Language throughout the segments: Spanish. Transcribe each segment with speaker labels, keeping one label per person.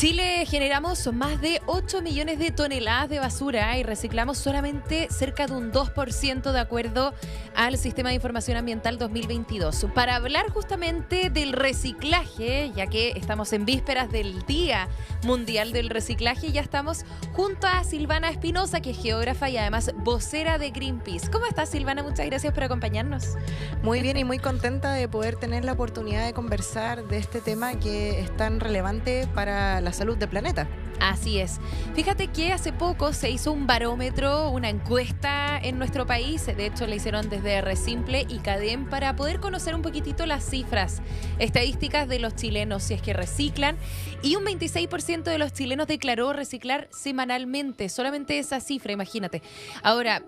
Speaker 1: Chile generamos más de 8 millones de toneladas de basura y reciclamos solamente cerca de un 2% de acuerdo al Sistema de Información Ambiental 2022. Para hablar justamente del reciclaje, ya que estamos en vísperas del Día Mundial del Reciclaje, ya estamos junto a Silvana Espinosa, que es geógrafa y además vocera de Greenpeace. ¿Cómo estás, Silvana? Muchas gracias por acompañarnos.
Speaker 2: Muy bien y muy contenta de poder tener la oportunidad de conversar de este tema que es tan relevante para la salud del planeta.
Speaker 1: Así es. Fíjate que hace poco se hizo un barómetro, una encuesta en nuestro país. De hecho, la hicieron desde Resimple y CADEM para poder conocer un poquitito las cifras estadísticas de los chilenos, si es que reciclan. Y un 26% de los chilenos declaró reciclar semanalmente. Solamente esa cifra, imagínate. Ahora,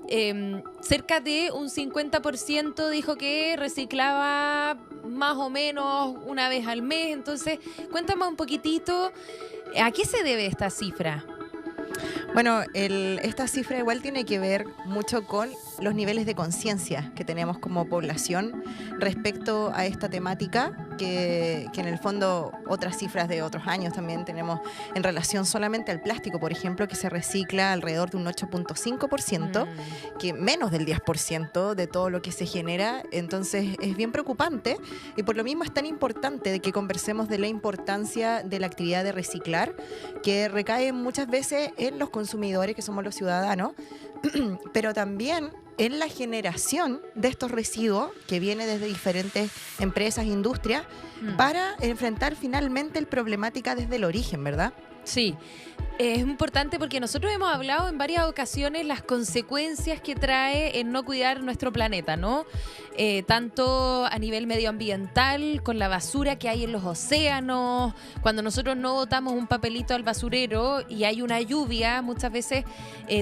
Speaker 1: cerca de un 50% dijo que reciclaba más o menos una vez al mes. Entonces, cuéntame un poquitito, ¿a qué se debe esta cifra?
Speaker 2: Bueno, esta cifra igual tiene que ver mucho con los niveles de conciencia que tenemos como población respecto a esta temática, que en el fondo otras cifras de otros años también tenemos en relación solamente al plástico, por ejemplo, que se recicla alrededor de un 8.5%, que menos del 10% de todo lo que se genera. Entonces es bien preocupante y por lo mismo es tan importante de que conversemos de la importancia de la actividad de reciclar, que recae muchas veces en los consumidores, que somos los ciudadanos, pero también en la generación de estos residuos que viene desde diferentes empresas e industrias para enfrentar finalmente el problemática desde el origen, ¿verdad?
Speaker 1: Sí, es importante porque nosotros hemos hablado en varias ocasiones las consecuencias que trae en no cuidar nuestro planeta, ¿no? Tanto a nivel medioambiental, con la basura que hay en los océanos, cuando nosotros no botamos un papelito al basurero y hay una lluvia, muchas veces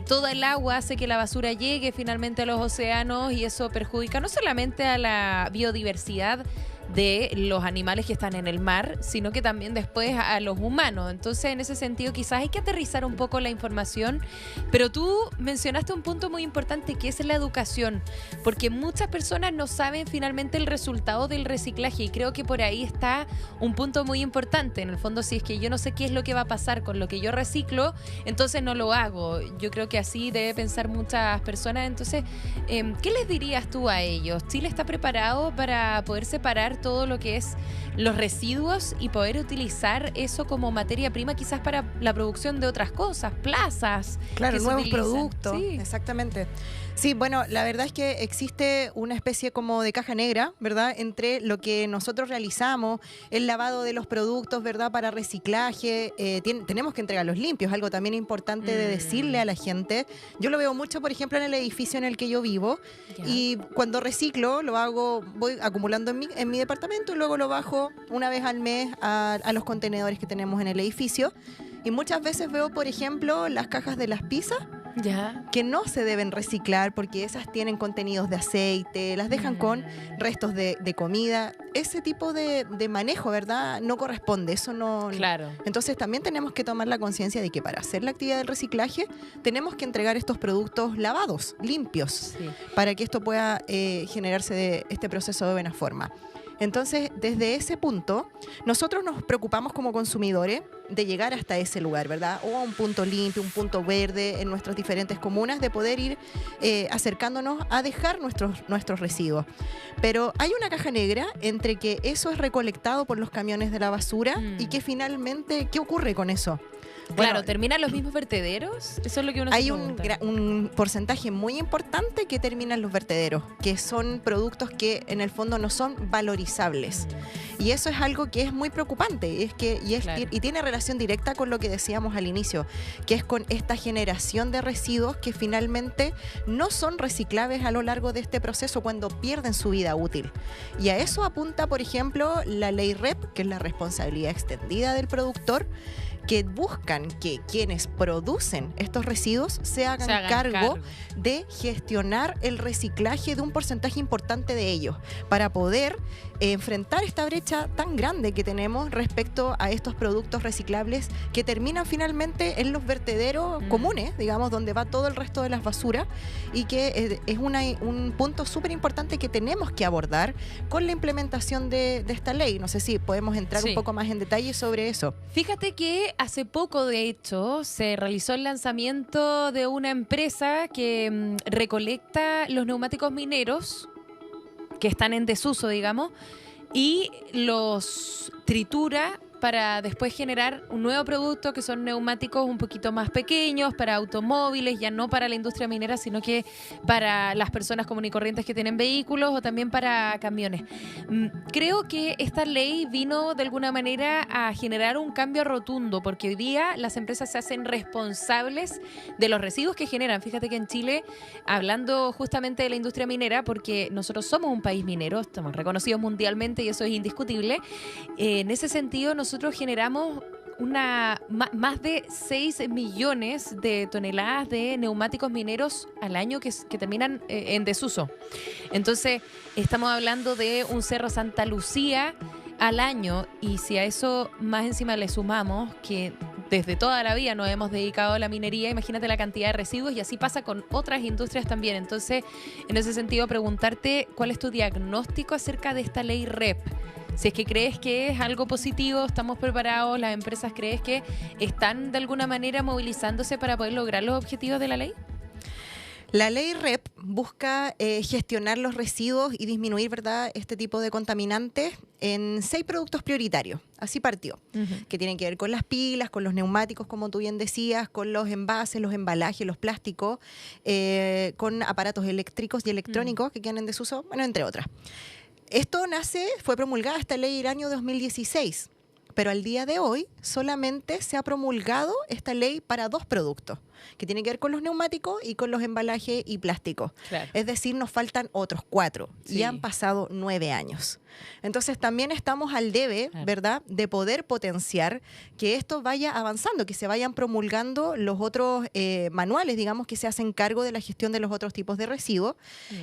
Speaker 1: toda el agua hace que la basura llegue finalmente a los océanos y eso perjudica no solamente a la biodiversidad de los animales que están en el mar, sino que también después a los humanos. Entonces, en ese sentido, quizás hay que aterrizar un poco la información, pero tú mencionaste un punto muy importante que es la educación, porque muchas personas no saben finalmente el resultado del reciclaje y creo que por ahí está un punto muy importante. En el fondo, si es que yo no sé qué es lo que va a pasar con lo que yo reciclo, entonces no lo hago. Yo creo que así debe pensar muchas personas. Entonces, ¿qué les dirías tú a ellos? ¿Chile está preparado para poder separar todo lo que es los residuos y poder utilizar eso como materia prima quizás para la producción de otras cosas, plazas?
Speaker 2: Claro, nuevos productos.
Speaker 1: Sí.
Speaker 2: Exactamente. Sí, bueno, la verdad es que existe una especie como de caja negra, ¿verdad? Entre lo que nosotros realizamos, el lavado de los productos, ¿verdad? Para reciclaje, tenemos que entregarlos limpios, algo también importante de decirle a la gente. Yo lo veo mucho, por ejemplo, en el edificio en el que yo vivo, y cuando reciclo, lo hago, voy acumulando en mi departamento y luego lo bajo una vez al mes a los contenedores que tenemos en el edificio. Y muchas veces veo, por ejemplo, las cajas de las pizzas, que no se deben reciclar porque esas tienen contenidos de aceite, las dejan con restos de comida. Ese tipo de manejo, ¿verdad? No corresponde, eso no...
Speaker 1: Claro.
Speaker 2: Entonces también tenemos que tomar la conciencia de que para hacer la actividad del reciclaje tenemos que entregar estos productos lavados, limpios, para que esto pueda generarse de este proceso de buena forma. Entonces, desde ese punto, nosotros nos preocupamos como consumidores de llegar hasta ese lugar, ¿verdad? O a un punto limpio, un punto verde en nuestras diferentes comunas, de poder ir acercándonos a dejar nuestros residuos. Pero hay una caja negra entre que eso es recolectado por los camiones de la basura y que finalmente, ¿qué ocurre con eso?
Speaker 1: Claro, ¿terminan los mismos vertederos? Eso es lo que uno se pregunta.
Speaker 2: Hay un porcentaje muy importante que terminan los vertederos, que son productos que en el fondo no son valorizables. Y eso es algo que es muy preocupante y tiene relación directa con lo que decíamos al inicio, que es con esta generación de residuos que finalmente no son reciclables a lo largo de este proceso cuando pierden su vida útil. Y a eso apunta, por ejemplo, la ley REP, que es la responsabilidad extendida del productor, que buscan que quienes producen estos residuos se hagan cargo de gestionar el reciclaje de un porcentaje importante de ellos para poder enfrentar esta brecha brecha tan grande que tenemos respecto a estos productos reciclables que terminan finalmente en los vertederos comunes, digamos, donde va todo el resto de las basuras, y que es un punto súper importante que tenemos que abordar con la implementación de esta ley. No sé si podemos entrar un poco más en detalle sobre eso.
Speaker 1: Fíjate que hace poco, de hecho, se realizó el lanzamiento de una empresa que recolecta los neumáticos mineros que están en desuso, digamos, y los tritura para después generar un nuevo producto que son neumáticos un poquito más pequeños para automóviles, ya no para la industria minera, sino que para las personas comunes y corrientes que tienen vehículos o también para camiones. Creo que esta ley vino de alguna manera a generar un cambio rotundo, porque hoy día las empresas se hacen responsables de los residuos que generan. Fíjate que en Chile, hablando justamente de la industria minera, porque nosotros somos un país minero, estamos reconocidos mundialmente y eso es indiscutible, en ese sentido nosotros generamos más de 6 millones de toneladas de neumáticos mineros al año que terminan en desuso. Entonces, estamos hablando de un Cerro Santa Lucía al año, y si a eso más encima le sumamos que desde toda la vida nos hemos dedicado a la minería, imagínate la cantidad de residuos, y así pasa con otras industrias también. Entonces, en ese sentido, preguntarte cuál es tu diagnóstico acerca de esta ley REP. Si es que crees que es algo positivo, estamos preparados, las empresas crees que están de alguna manera movilizándose para poder lograr los objetivos de la ley.
Speaker 2: La ley REP busca gestionar los residuos y disminuir, ¿verdad?, este tipo de contaminantes en 6 productos prioritarios. Así partió, que tienen que ver con las pilas, con los neumáticos, como tú bien decías, con los envases, los embalajes, los plásticos, con aparatos eléctricos y electrónicos que quedan en desuso, bueno, entre otras. Esto fue promulgada esta ley el año 2016, pero al día de hoy solamente se ha promulgado esta ley para 2 productos, que tienen que ver con los neumáticos y con los embalajes y plásticos. Claro. Es decir, nos faltan otros 4 y han pasado 9 años. Entonces también estamos al debe, ¿verdad?, de poder potenciar que esto vaya avanzando, que se vayan promulgando los otros manuales, digamos, que se hacen cargo de la gestión de los otros tipos de residuos,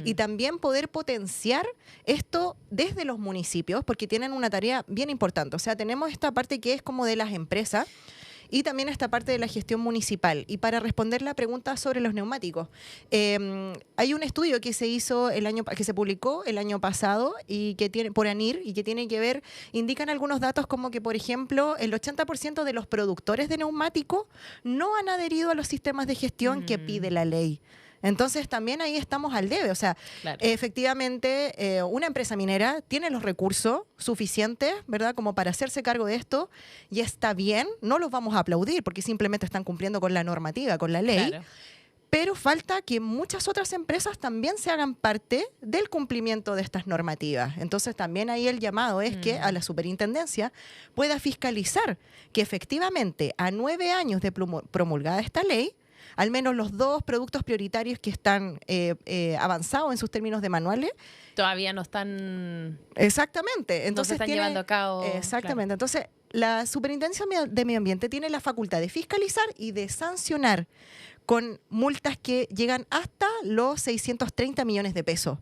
Speaker 2: y también poder potenciar esto desde los municipios, porque tienen una tarea bien importante. O sea, tenemos esta parte que es como de las empresas, y también esta parte de la gestión municipal. Y para responder la pregunta sobre los neumáticos, hay un estudio que se hizo que se publicó el año pasado y que tiene por ANIR, y que tiene que ver, indican algunos datos como que, por ejemplo, el 80% de los productores de neumáticos no han adherido a los sistemas de gestión que pide la ley. Entonces también ahí estamos al debe. O sea, efectivamente, una empresa minera tiene los recursos suficientes, ¿verdad?, como para hacerse cargo de esto, y está bien, no los vamos a aplaudir porque simplemente están cumpliendo con la normativa, con la ley. Claro. Pero falta que muchas otras empresas también se hagan parte del cumplimiento de estas normativas. Entonces también ahí el llamado es que a la superintendencia pueda fiscalizar que efectivamente a 9 años de promulgada esta ley, al menos los 2 productos prioritarios que están avanzados en sus términos de manuales
Speaker 1: todavía no están...
Speaker 2: Exactamente. Entonces,
Speaker 1: no se están llevando a cabo.
Speaker 2: Exactamente. Claro. Entonces, la Superintendencia de Medio Ambiente tiene la facultad de fiscalizar y de sancionar con multas que llegan hasta los 630 millones de pesos.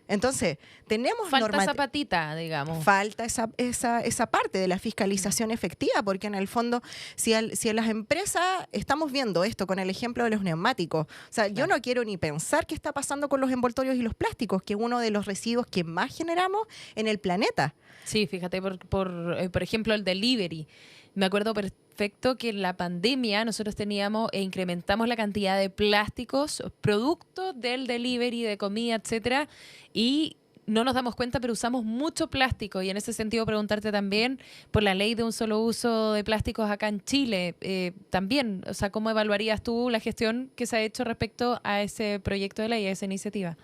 Speaker 2: Entonces, tenemos
Speaker 1: falta esa patita, digamos.
Speaker 2: Falta esa parte de la fiscalización efectiva, porque en el fondo, si a las empresas estamos viendo esto con el ejemplo de los neumáticos, o sea, yo no quiero ni pensar qué está pasando con los envoltorios y los plásticos, que es uno de los residuos que más generamos en el planeta.
Speaker 1: Sí, fíjate, por ejemplo, el delivery. Me acuerdo perfecto que en la pandemia nosotros teníamos e incrementamos la cantidad de plásticos, producto del delivery, de comida, etcétera, y no nos damos cuenta, pero usamos mucho plástico. Y en ese sentido preguntarte también por la ley de un solo uso de plásticos acá en Chile. También, o sea, ¿cómo evaluarías tú la gestión que se ha hecho respecto a ese proyecto de ley, a esa iniciativa?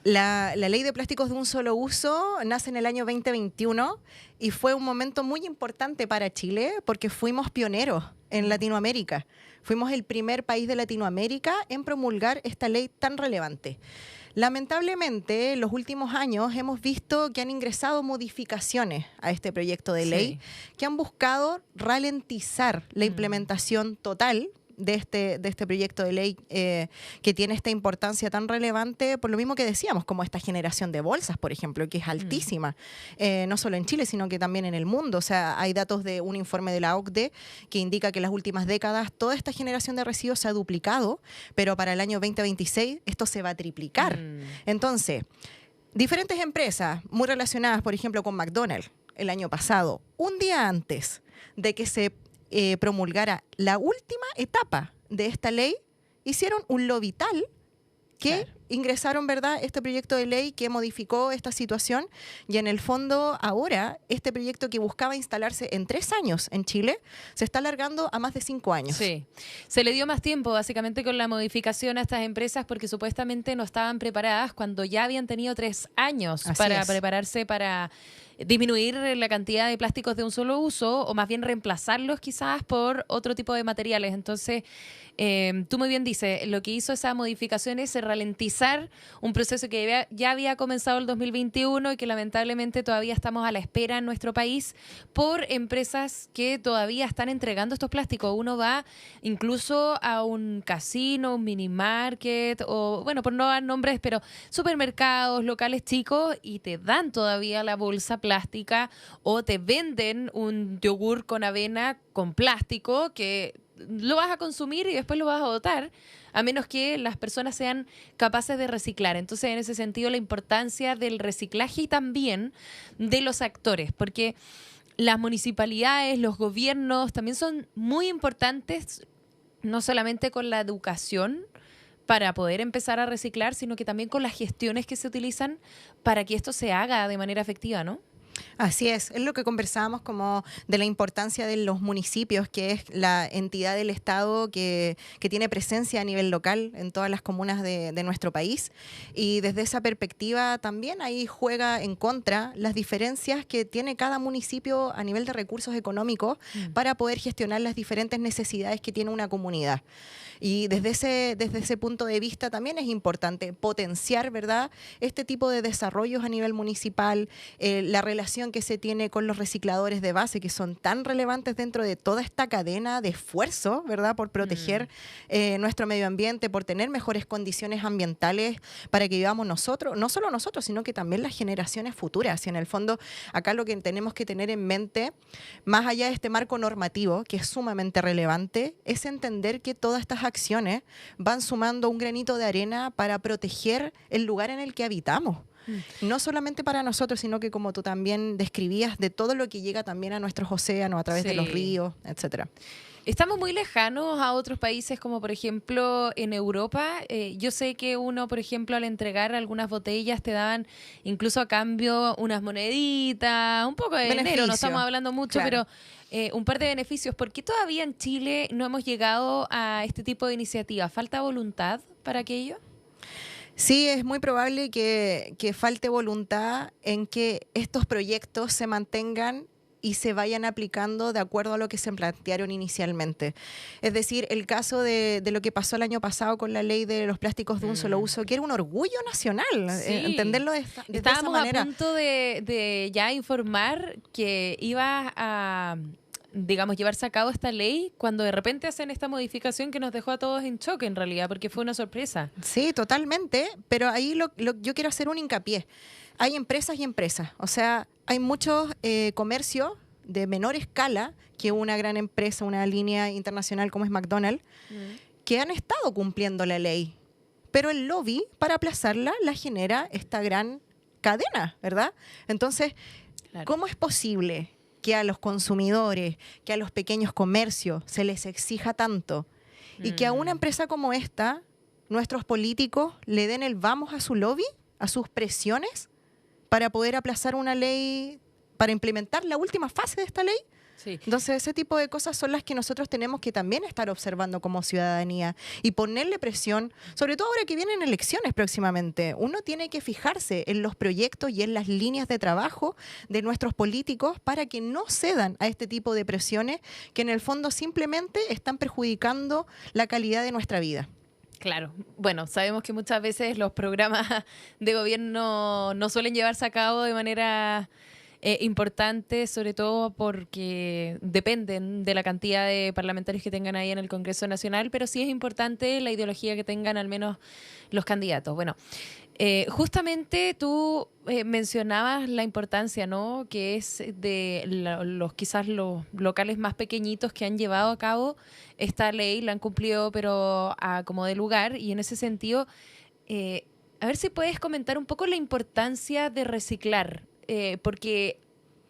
Speaker 2: La ley de plásticos de un solo uso nace en el año 2021 y fue un momento muy importante para Chile porque fuimos pioneros en Latinoamérica. Fuimos el primer país de Latinoamérica en promulgar esta ley tan relevante. Lamentablemente, en los últimos años hemos visto que han ingresado modificaciones a este proyecto de ley que han buscado ralentizar la implementación total de este proyecto de ley que tiene esta importancia tan relevante, por lo mismo que decíamos, como esta generación de bolsas, por ejemplo, que es altísima, no solo en Chile, sino que también en el mundo. O sea, hay datos de un informe de la OCDE que indica que en las últimas décadas toda esta generación de residuos se ha duplicado, pero para el año 2026 esto se va a triplicar. Entonces, diferentes empresas muy relacionadas, por ejemplo, con McDonald's, el año pasado, un día antes de que se promulgara la última etapa de esta ley, hicieron un lobby tal que ingresaron, ¿verdad?, este proyecto de ley que modificó esta situación, y en el fondo ahora este proyecto que buscaba instalarse en 3 años en Chile se está alargando a más de 5 años.
Speaker 1: Sí, se le dio más tiempo básicamente con la modificación a estas empresas porque supuestamente no estaban preparadas cuando ya habían tenido 3 años para prepararse para disminuir la cantidad de plásticos de un solo uso, o más bien reemplazarlos quizás por otro tipo de materiales. Entonces, tú muy bien dices, lo que hizo esa modificación es ralentizar un proceso que ya había comenzado el 2021 y que lamentablemente todavía estamos a la espera en nuestro país por empresas que todavía están entregando estos plásticos. Uno va incluso a un casino, un mini market, o bueno, por no dar nombres, pero supermercados, locales chicos, y te dan todavía la bolsa plástica, o te venden un yogur con avena con plástico que lo vas a consumir y después lo vas a botar, a menos que las personas sean capaces de reciclar. Entonces, en ese sentido, la importancia del reciclaje y también de los actores, porque las municipalidades, los gobiernos también son muy importantes, no solamente con la educación para poder empezar a reciclar, sino que también con las gestiones que se utilizan para que esto se haga de manera efectiva, ¿no?
Speaker 2: Así es lo que conversábamos como de la importancia de los municipios, que es la entidad del Estado que tiene presencia a nivel local en todas las comunas de nuestro país, y desde esa perspectiva también ahí juega en contra las diferencias que tiene cada municipio a nivel de recursos económicos para poder gestionar las diferentes necesidades que tiene una comunidad. Y desde ese punto de vista también es importante potenciar, ¿verdad?, este tipo de desarrollos a nivel municipal, la relación que se tiene con los recicladores de base, que son tan relevantes dentro de toda esta cadena de esfuerzo, ¿verdad?, por proteger nuestro medio ambiente, por tener mejores condiciones ambientales para que vivamos nosotros, no solo nosotros, sino que también las generaciones futuras. Y en el fondo, acá lo que tenemos que tener en mente, más allá de este marco normativo, que es sumamente relevante, es entender que todas estas acciones van sumando un granito de arena para proteger el lugar en el que habitamos. No solamente para nosotros, sino que, como tú también describías, de todo lo que llega también a nuestros océanos a través de los ríos, etcétera.
Speaker 1: Estamos muy lejanos a otros países, como por ejemplo en Europa. Yo sé que uno, por ejemplo, al entregar algunas botellas te daban incluso a cambio unas moneditas, un poco de dinero, no estamos hablando mucho, claro, pero un par de beneficios. ¿Por qué todavía en Chile no hemos llegado a este tipo de iniciativas? ¿Falta voluntad para aquello?
Speaker 2: Sí, es muy probable que falte voluntad en que estos proyectos se mantengan y se vayan aplicando de acuerdo a lo que se plantearon inicialmente. Es decir, el caso de lo que pasó el año pasado con la ley de los plásticos de un solo uso, que era un orgullo nacional, entenderlo de esa manera.
Speaker 1: Estábamos a punto de ya informar que iba a, digamos, llevarse a cabo esta ley cuando de repente hacen esta modificación que nos dejó a todos en shock en realidad, porque fue una sorpresa.
Speaker 2: Sí, totalmente, pero ahí yo quiero hacer un hincapié. Hay empresas y empresas, o sea, hay muchos comercios de menor escala que una gran empresa, una línea internacional como es McDonald's, que han estado cumpliendo la ley, pero el lobby para aplazarla la genera esta gran cadena, ¿verdad? Entonces, claro, ¿cómo es posible que a los consumidores, que a los pequeños comercios se les exija tanto y que a una empresa como esta, nuestros políticos le den el vamos a su lobby, a sus presiones, para poder aplazar una ley, para implementar la última fase de esta ley?
Speaker 1: Sí.
Speaker 2: Entonces, ese tipo de cosas son las que nosotros tenemos que también estar observando como ciudadanía y ponerle presión, sobre todo ahora que vienen elecciones próximamente. Uno tiene que fijarse en los proyectos y en las líneas de trabajo de nuestros políticos para que no cedan a este tipo de presiones que en el fondo simplemente están perjudicando la calidad de nuestra vida.
Speaker 1: Claro, bueno, sabemos que muchas veces los programas de gobierno no suelen llevarse a cabo de manera importante, sobre todo porque dependen de la cantidad de parlamentarios que tengan ahí en el Congreso Nacional, pero sí es importante la ideología que tengan al menos los candidatos. Bueno, justamente tú mencionabas la importancia, ¿no?, que es de los quizás los locales más pequeñitos que han llevado a cabo esta ley, la han cumplido pero a como de lugar, y en ese sentido, a ver si puedes comentar un poco la importancia de reciclar, porque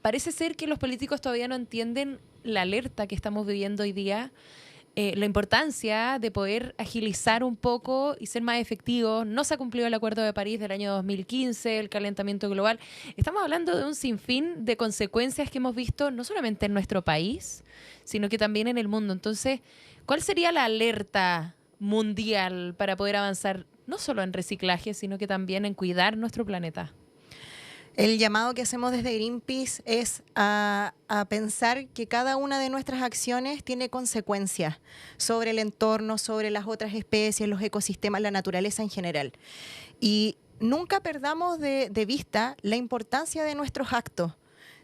Speaker 1: parece ser que los políticos todavía no entienden la alerta que estamos viviendo hoy día, la importancia de poder agilizar un poco y ser más efectivos. No se ha cumplido el Acuerdo de París del año 2015, el calentamiento global. Estamos hablando de un sinfín de consecuencias que hemos visto no solamente en nuestro país, sino que también en el mundo. Entonces, ¿cuál sería la alerta mundial para poder avanzar no solo en reciclaje, sino que también en cuidar nuestro planeta?
Speaker 2: El llamado que hacemos desde Greenpeace es a pensar que cada una de nuestras acciones tiene consecuencias sobre el entorno, sobre las otras especies, los ecosistemas, la naturaleza en general. Y nunca perdamos de vista la importancia de nuestros actos.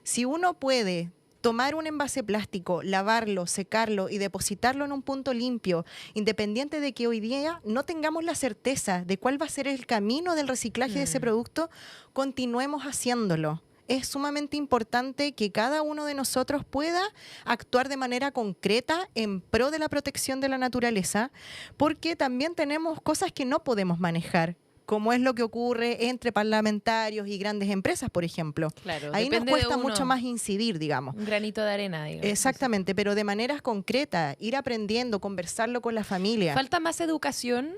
Speaker 2: Si uno puede tomar un envase plástico, lavarlo, secarlo y depositarlo en un punto limpio, independiente de que hoy día no tengamos la certeza de cuál va a ser el camino del reciclaje de ese producto, continuemos haciéndolo. Es sumamente importante que cada uno de nosotros pueda actuar de manera concreta en pro de la protección de la naturaleza, porque también tenemos cosas que no podemos manejar, como es lo que ocurre entre parlamentarios y grandes empresas, por ejemplo.
Speaker 1: Claro,
Speaker 2: ahí nos cuesta mucho más incidir, digamos.
Speaker 1: Un granito de arena, digamos.
Speaker 2: Exactamente, pero de maneras concretas, ir aprendiendo, conversarlo con la familia.
Speaker 1: Falta más educación,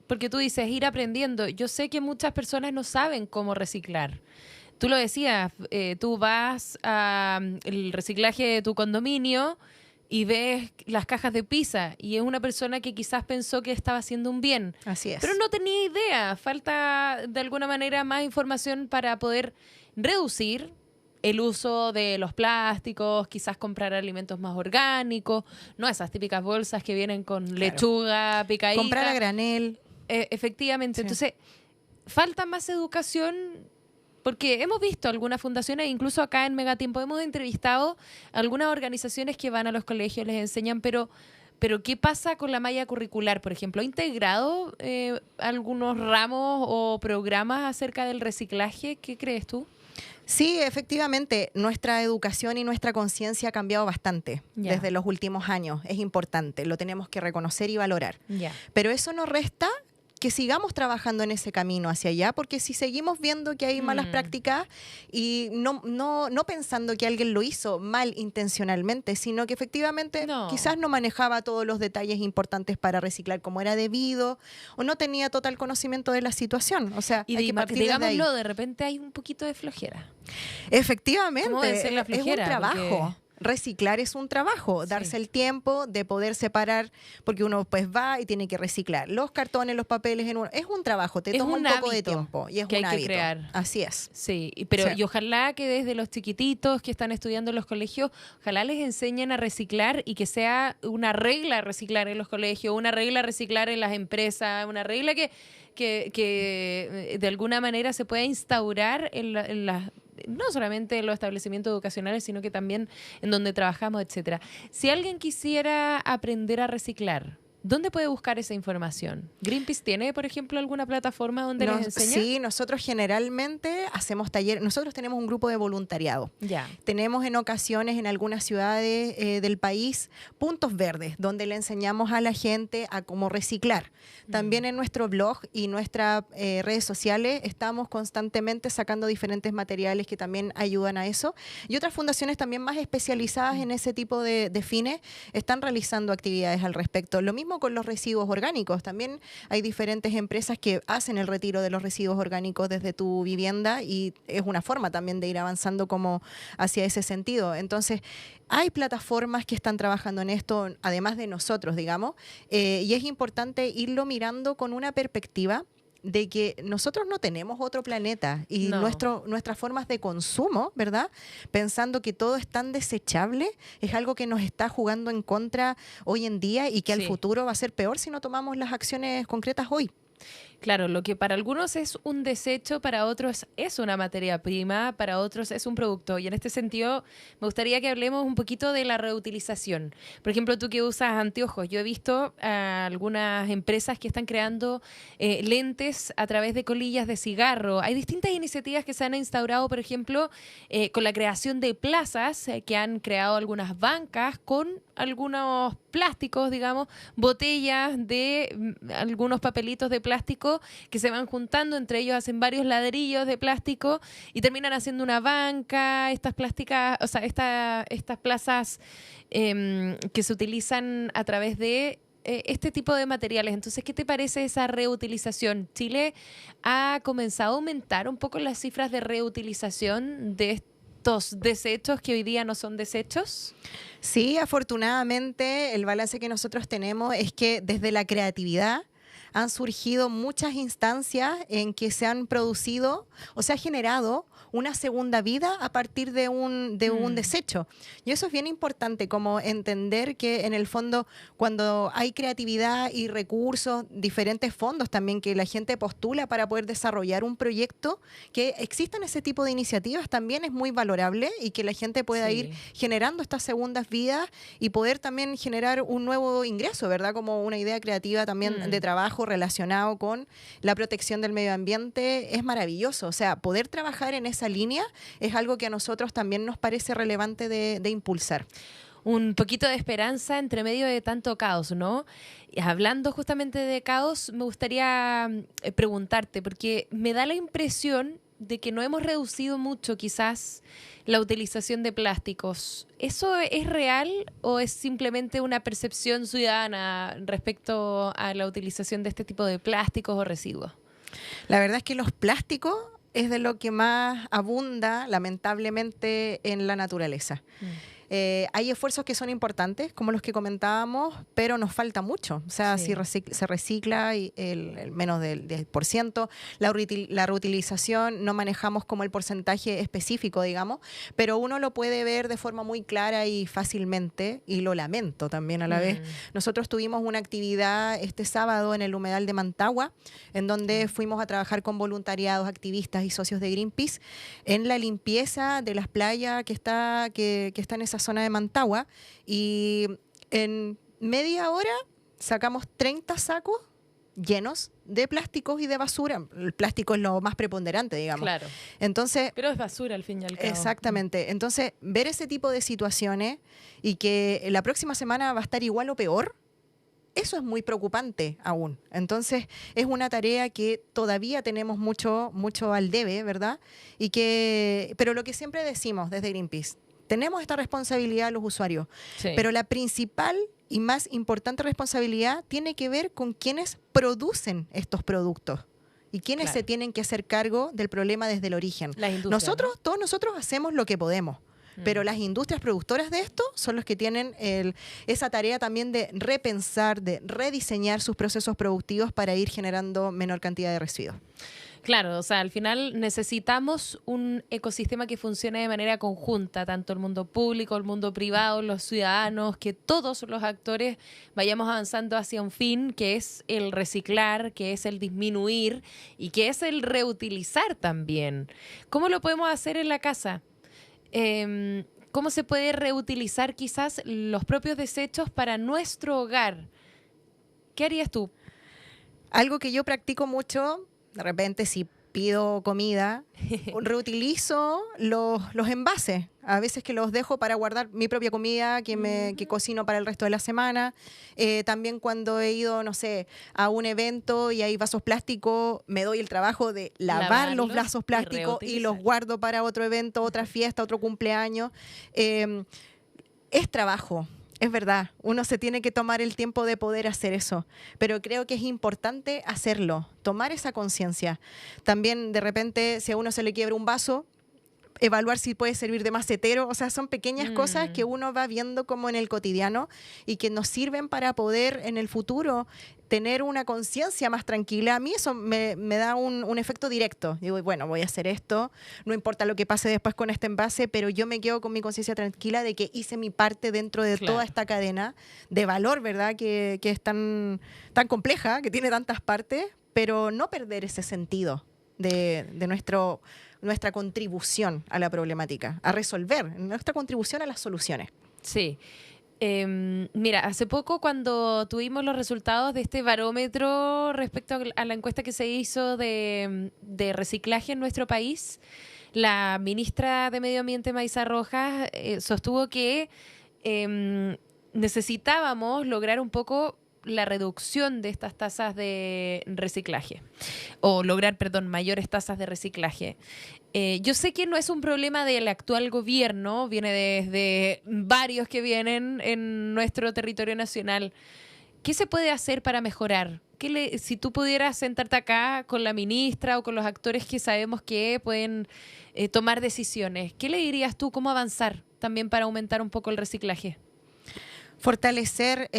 Speaker 1: porque tú dices ir aprendiendo. Yo sé que muchas personas no saben cómo reciclar. Tú lo decías, tú vas al reciclaje de tu condominio y ves las cajas de pizza y es una persona que quizás pensó que estaba haciendo un bien.
Speaker 2: Así es.
Speaker 1: Pero no tenía idea. Falta de alguna manera más información para poder reducir el uso de los plásticos, quizás comprar alimentos más orgánicos, no esas típicas bolsas que vienen con lechuga picadita.
Speaker 2: Comprar a granel.
Speaker 1: Efectivamente. Sí. Entonces, falta más educación. Porque hemos visto algunas fundaciones, incluso acá en Megatiempo hemos entrevistado algunas organizaciones que van a los colegios, les enseñan, pero ¿qué pasa con la malla curricular, por ejemplo? ¿Ha integrado algunos ramos o programas acerca del reciclaje? ¿Qué crees tú?
Speaker 2: Sí, efectivamente, nuestra educación y nuestra conciencia ha cambiado bastante desde los últimos años. Es importante, lo tenemos que reconocer y valorar. Pero eso no resta que sigamos trabajando en ese camino hacia allá, porque si seguimos viendo que hay malas prácticas y no pensando que alguien lo hizo mal intencionalmente, sino que efectivamente quizás no manejaba todos los detalles importantes para reciclar como era debido o no tenía total conocimiento de la situación. O sea, hay que partir
Speaker 1: digámoslo,
Speaker 2: de ahí.
Speaker 1: De repente hay un poquito de flojera.
Speaker 2: Efectivamente,
Speaker 1: ¿Cómo debe ser la flojera?
Speaker 2: Es un trabajo. Reciclar es un trabajo, darse el tiempo de poder separar, porque uno pues va y tiene que reciclar los cartones, los papeles, es un trabajo, te toma un poco de tiempo y es
Speaker 1: que
Speaker 2: un
Speaker 1: hay
Speaker 2: hábito.
Speaker 1: Que crear.
Speaker 2: Así es.
Speaker 1: Sí, pero y ojalá que desde los chiquititos que están estudiando en los colegios, ojalá les enseñen a reciclar y que sea una regla reciclar en los colegios, una regla reciclar en las empresas, una regla que de alguna manera se pueda instaurar en las no solamente en los establecimientos educacionales, sino que también en donde trabajamos, etcétera. Si alguien quisiera aprender a reciclar, ¿dónde puede buscar esa información? ¿Greenpeace tiene, por ejemplo, alguna plataforma donde les enseña?
Speaker 2: Sí, nosotros generalmente hacemos talleres. Nosotros tenemos un grupo de voluntariado. Tenemos en ocasiones en algunas ciudades del país puntos verdes donde le enseñamos a la gente a cómo reciclar. También en nuestro blog y nuestras redes sociales estamos constantemente sacando diferentes materiales que también ayudan a eso. Y otras fundaciones también más especializadas en ese tipo de fines están realizando actividades al respecto. Lo mismo con los residuos orgánicos. También hay diferentes empresas que hacen el retiro de los residuos orgánicos desde tu vivienda y es una forma también de ir avanzando como hacia ese sentido. Entonces, hay plataformas que están trabajando en esto, además de nosotros, digamos, y es importante irlo mirando con una perspectiva de que nosotros no tenemos otro planeta y nuestras formas de consumo, ¿verdad? Pensando que todo es tan desechable, es algo que nos está jugando en contra hoy en día y que al futuro va a ser peor si no tomamos las acciones concretas hoy.
Speaker 1: Claro, lo que para algunos es un desecho, para otros es una materia prima, para otros es un producto. Y en este sentido, me gustaría que hablemos un poquito de la reutilización. Por ejemplo, tú que usas anteojos, yo he visto a algunas empresas que están creando lentes a través de colillas de cigarro. Hay distintas iniciativas que se han instaurado, por ejemplo, con la creación de plazas, que han creado algunas bancas con algunos plásticos, digamos, botellas de algunos papelitos de plástico que se van juntando, entre ellos hacen varios ladrillos de plástico y terminan haciendo una banca, estas plásticas, o sea, estas plazas que se utilizan a través de este tipo de materiales. Entonces, ¿qué te parece esa reutilización? Chile ha comenzado a aumentar un poco las cifras de reutilización de estos desechos que hoy día no son desechos.
Speaker 2: Sí, afortunadamente el balance que nosotros tenemos es que desde la creatividad han surgido muchas instancias en que se han producido o se ha generado una segunda vida a partir de un desecho. Y eso es bien importante, como entender que en el fondo cuando hay creatividad y recursos, diferentes fondos también que la gente postula para poder desarrollar un proyecto, que existan ese tipo de iniciativas también es muy valorable y que la gente pueda ir generando estas segundas vidas y poder también generar un nuevo ingreso, ¿verdad? Como una idea creativa también de trabajo relacionado con la protección del medio ambiente es maravilloso. O sea, poder trabajar en esa línea es algo que a nosotros también nos parece relevante de impulsar.
Speaker 1: Un poquito de esperanza entre medio de tanto caos, ¿no? Y hablando justamente de caos, me gustaría preguntarte, porque me da la impresión de que no hemos reducido mucho quizás la utilización de plásticos. ¿Eso es real o es simplemente una percepción ciudadana respecto a la utilización de este tipo de plásticos o residuos?
Speaker 2: La verdad es que los plásticos es de lo que más abunda, lamentablemente, en la naturaleza. Hay esfuerzos que son importantes, como los que comentábamos, pero nos falta mucho. O sea, si se recicla el menos del 10%, la reutilización no manejamos como el porcentaje específico, digamos, pero uno lo puede ver de forma muy clara y fácilmente, y lo lamento también a la vez. Nosotros tuvimos una actividad este sábado en el humedal de Mantagua, en donde fuimos a trabajar con voluntariados, activistas y socios de Greenpeace en la limpieza de las playas que está en esa zona de Mantagua, y en media hora sacamos 30 sacos llenos de plásticos y de basura. El plástico es lo más preponderante, digamos.
Speaker 1: Claro.
Speaker 2: Entonces,
Speaker 1: pero es basura al fin y al cabo.
Speaker 2: Exactamente. Entonces, ver ese tipo de situaciones y que la próxima semana va a estar igual o peor, eso es muy preocupante aún. Entonces, es una tarea que todavía tenemos mucho al debe, ¿verdad? Pero lo que siempre decimos desde Greenpeace, tenemos esta responsabilidad los usuarios, pero la principal y más importante responsabilidad tiene que ver con quienes producen estos productos y quienes se tienen que hacer cargo del problema desde el origen. Todos nosotros hacemos lo que podemos, pero las industrias productoras de esto son los que tienen esa tarea también de repensar, de rediseñar sus procesos productivos para ir generando menor cantidad de residuos.
Speaker 1: Claro, o sea, al final necesitamos un ecosistema que funcione de manera conjunta, tanto el mundo público, el mundo privado, los ciudadanos, que todos los actores vayamos avanzando hacia un fin que es el reciclar, que es el disminuir y que es el reutilizar también. ¿Cómo lo podemos hacer en la casa? ¿Cómo se puede reutilizar quizás los propios desechos para nuestro hogar? ¿Qué harías tú?
Speaker 2: Algo que yo practico mucho. De repente, si pido comida, reutilizo los envases. A veces que los dejo para guardar mi propia comida que cocino para el resto de la semana. También cuando he ido, no sé, a un evento y hay vasos plásticos, me doy el trabajo de lavar los vasos plásticos y los guardo para otro evento, otra fiesta, otro cumpleaños. Es trabajo. Es verdad, uno se tiene que tomar el tiempo de poder hacer eso, pero creo que es importante hacerlo, tomar esa conciencia. También de repente, si a uno se le quiebra un vaso, evaluar si puede servir de macetero. O sea, son pequeñas cosas que uno va viendo como en el cotidiano y que nos sirven para poder en el futuro tener una conciencia más tranquila. A mí eso me da un efecto directo. Digo, bueno, voy a hacer esto, no importa lo que pase después con este envase, pero yo me quedo con mi conciencia tranquila de que hice mi parte dentro de toda esta cadena de valor, ¿verdad? Que es tan compleja, que tiene tantas partes, pero no perder ese sentido de nuestra contribución a la problemática, a resolver, nuestra contribución a las soluciones.
Speaker 1: Sí. Mira, hace poco cuando tuvimos los resultados de este barómetro respecto a la encuesta que se hizo de reciclaje en nuestro país, la ministra de Medio Ambiente, Maísa Rojas, sostuvo que necesitábamos lograr un poco la reducción de estas tasas de reciclaje, o lograr, perdón, mayores tasas de reciclaje. Yo sé que no es un problema del actual gobierno, viene desde varios que vienen en nuestro territorio nacional. ¿Qué se puede hacer para mejorar? Si tú pudieras sentarte acá con la ministra o con los actores que sabemos que pueden tomar decisiones, ¿qué le dirías tú? ¿Cómo avanzar también para aumentar un poco el reciclaje?
Speaker 2: Fortalecer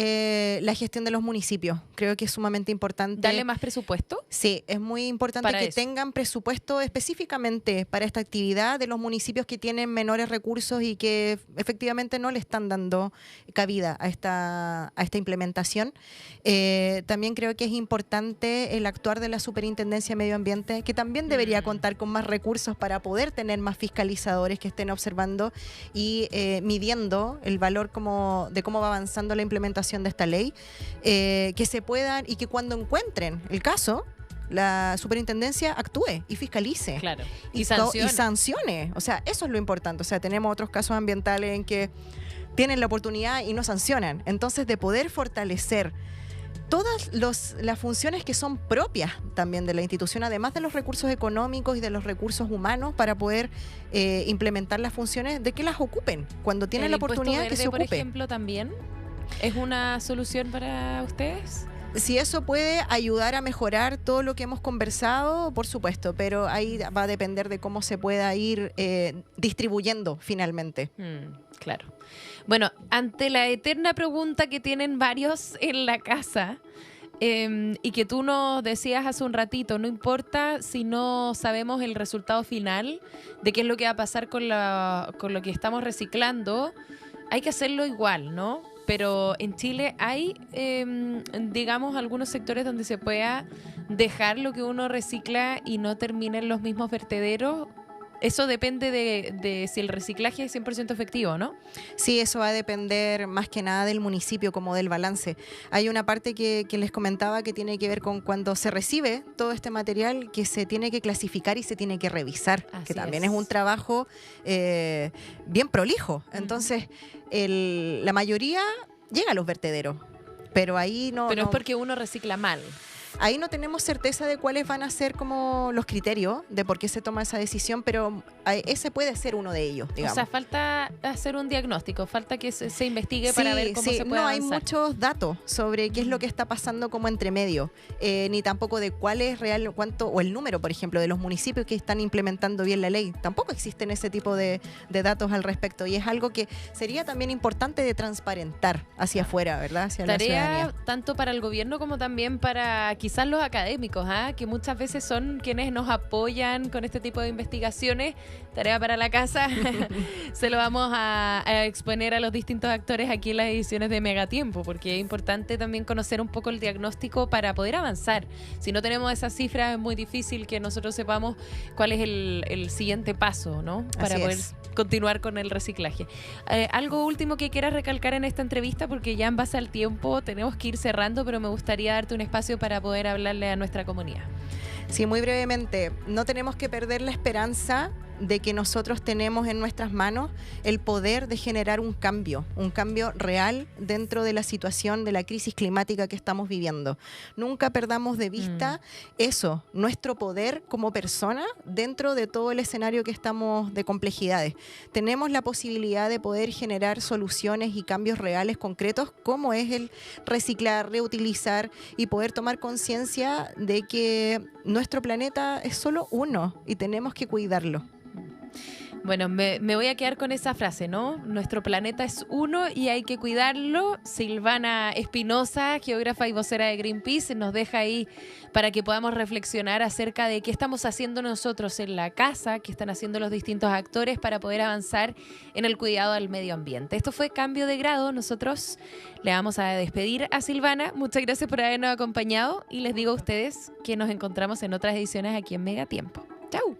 Speaker 2: la gestión de los municipios. Creo que es sumamente importante.
Speaker 1: ¿Darle más presupuesto?
Speaker 2: Sí, es muy importante que tengan presupuesto específicamente para esta actividad de los municipios que tienen menores recursos y que efectivamente no le están dando cabida a esta implementación. También creo que es importante el actuar de la Superintendencia de Medio Ambiente, que también debería contar con más recursos para poder tener más fiscalizadores que estén observando y midiendo el valor de cómo va avanzando la implementación de esta ley, que se puedan y que cuando encuentren el caso, la superintendencia actúe y fiscalice.
Speaker 1: Claro.
Speaker 2: Y sancione. O sea, eso es lo importante. O sea, tenemos otros casos ambientales en que tienen la oportunidad y no sancionan. Entonces, de poder fortalecer todas las funciones que son propias también de la institución, además de los recursos económicos y de los recursos humanos, para poder implementar las funciones, de que las ocupen cuando tienen la oportunidad,
Speaker 1: verde,
Speaker 2: que se ocupe.
Speaker 1: Por ejemplo, también es una solución para ustedes.
Speaker 2: Si eso puede ayudar a mejorar todo lo que hemos conversado, por supuesto, pero ahí va a depender de cómo se pueda ir distribuyendo finalmente.
Speaker 1: Claro. Bueno, ante la eterna pregunta que tienen varios en la casa, y que tú nos decías hace un ratito, no importa si no sabemos el resultado final de qué es lo que va a pasar con lo que estamos reciclando, hay que hacerlo igual, ¿no? Pero en Chile hay, digamos, algunos sectores donde se pueda dejar lo que uno recicla y no termine en los mismos vertederos. Eso depende de si el reciclaje es 100% efectivo, ¿no?
Speaker 2: Sí, eso va a depender más que nada del municipio, como del balance. Hay una parte que les comentaba que tiene que ver con cuando se recibe todo este material, que se tiene que clasificar y se tiene que revisar, que también es un trabajo bien prolijo. Entonces, la mayoría llega a los vertederos, pero ahí no...
Speaker 1: Pero es porque uno recicla mal.
Speaker 2: Ahí no tenemos certeza de cuáles van a ser como los criterios de por qué se toma esa decisión, pero ese puede ser uno de ellos, digamos.
Speaker 1: O sea, falta hacer un diagnóstico, falta que se investigue para ver cómo se puede avanzar.
Speaker 2: No hay muchos datos sobre qué es lo que está pasando como entre medio, ni tampoco de cuál es real, cuánto, o el número, por ejemplo, de los municipios que están implementando bien la ley. Tampoco existen ese tipo de datos al respecto, y es algo que sería también importante de transparentar hacia afuera, ¿verdad? Hacia la ciudadanía.
Speaker 1: Tarea tanto para el gobierno como también para quizás los académicos, que muchas veces son quienes nos apoyan con este tipo de investigaciones. Tarea para la casa. Se lo vamos a exponer a los distintos actores aquí en las ediciones de Megatiempo, porque es importante también conocer un poco el diagnóstico para poder avanzar. Si no tenemos esas cifras, es muy difícil que nosotros sepamos cuál es el siguiente paso, ¿no? Para poder continuar con el reciclaje. Algo último que quieras recalcar en esta entrevista, porque ya en base al tiempo tenemos que ir cerrando, pero me gustaría darte un espacio para poder hablarle a nuestra comunidad.
Speaker 2: Sí, muy brevemente, no tenemos que perder la esperanza de que nosotros tenemos en nuestras manos el poder de generar un cambio real dentro de la situación de la crisis climática que estamos viviendo. Nunca perdamos de vista eso, nuestro poder como persona dentro de todo el escenario que estamos de complejidades. Tenemos la posibilidad de poder generar soluciones y cambios reales, concretos, como es el reciclar, reutilizar y poder tomar conciencia de que nuestro planeta es solo uno y tenemos que cuidarlo.
Speaker 1: Bueno, me voy a quedar con esa frase, ¿no? Nuestro planeta es uno y hay que cuidarlo. Silvana Espinosa, geógrafa y vocera de Greenpeace, nos deja ahí para que podamos reflexionar acerca de qué estamos haciendo nosotros en la casa, qué están haciendo los distintos actores para poder avanzar en el cuidado al medio ambiente. Esto fue Cambio de Grado. Nosotros le vamos a despedir a Silvana. Muchas gracias por habernos acompañado y les digo a ustedes que nos encontramos en otras ediciones aquí en Megatiempo. ¡Chau!